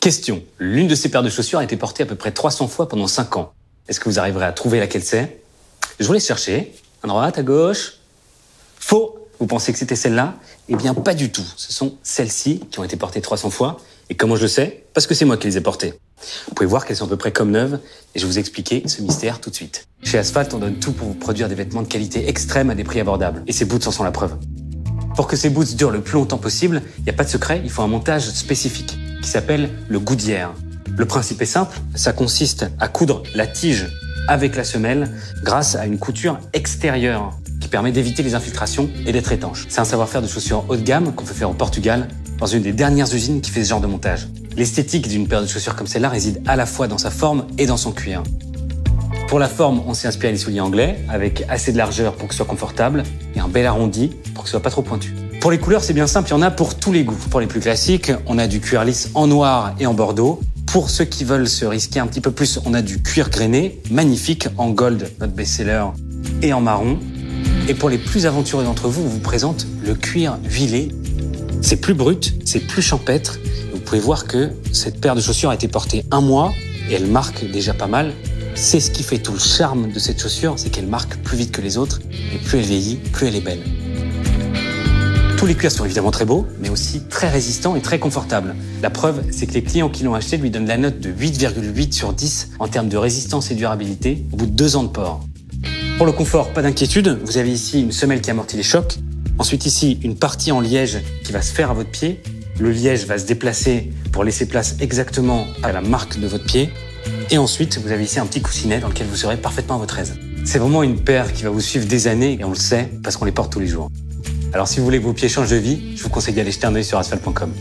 Question. L'une de ces paires de chaussures a été portée à peu près 300 fois pendant 5 ans. Est-ce que vous arriverez à trouver laquelle c'est? Je vous laisse chercher. À droite, à gauche. Faux. Vous pensez que c'était celle-là? Eh bien, pas du tout. Ce sont celles-ci qui ont été portées 300 fois. Et comment je le sais? Parce que c'est moi qui les ai portées. Vous pouvez voir qu'elles sont à peu près comme neuves. Et je vais vous expliquer ce mystère tout de suite. Chez Asphalt, on donne tout pour vous produire des vêtements de qualité extrême à des prix abordables. Et ces boots en sont la preuve. Pour que ces boots durent le plus longtemps possible, il n'y a pas de secret, il faut un montage spécifique qui s'appelle le goodyear. Le principe est simple, ça consiste à coudre la tige avec la semelle grâce à une couture extérieure qui permet d'éviter les infiltrations et d'être étanche. C'est un savoir-faire de chaussures haut de gamme qu'on peut faire au Portugal, dans une des dernières usines qui fait ce genre de montage. L'esthétique d'une paire de chaussures comme celle-là réside à la fois dans sa forme et dans son cuir. Pour la forme, on s'est inspiré des souliers anglais, avec assez de largeur pour que ce soit confortable, et un bel arrondi pour que ce soit pas trop pointu. Pour les couleurs, c'est bien simple, il y en a pour tous les goûts. Pour les plus classiques, on a du cuir lisse en noir et en bordeaux. Pour ceux qui veulent se risquer un petit peu plus, on a du cuir grainé, magnifique, en gold, notre best-seller, et en marron. Et pour les plus aventureux d'entre vous, on vous présente le cuir huilé. C'est plus brut, c'est plus champêtre. Vous pouvez voir que cette paire de chaussures a été portée 1 mois, et elle marque déjà pas mal. C'est ce qui fait tout le charme de cette chaussure, c'est qu'elle marque plus vite que les autres, et plus elle vieillit, plus elle est belle. Tous les cuirs sont évidemment très beaux, mais aussi très résistants et très confortables. La preuve, c'est que les clients qui l'ont acheté lui donnent la note de 8,8 sur 10 en termes de résistance et durabilité au bout de 2 ans de port. Pour le confort, pas d'inquiétude, vous avez ici une semelle qui amortit les chocs, ensuite ici une partie en liège qui va se faire à votre pied, le liège va se déplacer pour laisser place exactement à la marque de votre pied, et ensuite vous avez ici un petit coussinet dans lequel vous serez parfaitement à votre aise. C'est vraiment une paire qui va vous suivre des années, et on le sait parce qu'on les porte tous les jours. Alors si vous voulez que vos pieds changent de vie, je vous conseille d'aller jeter un œil sur asphalt.com.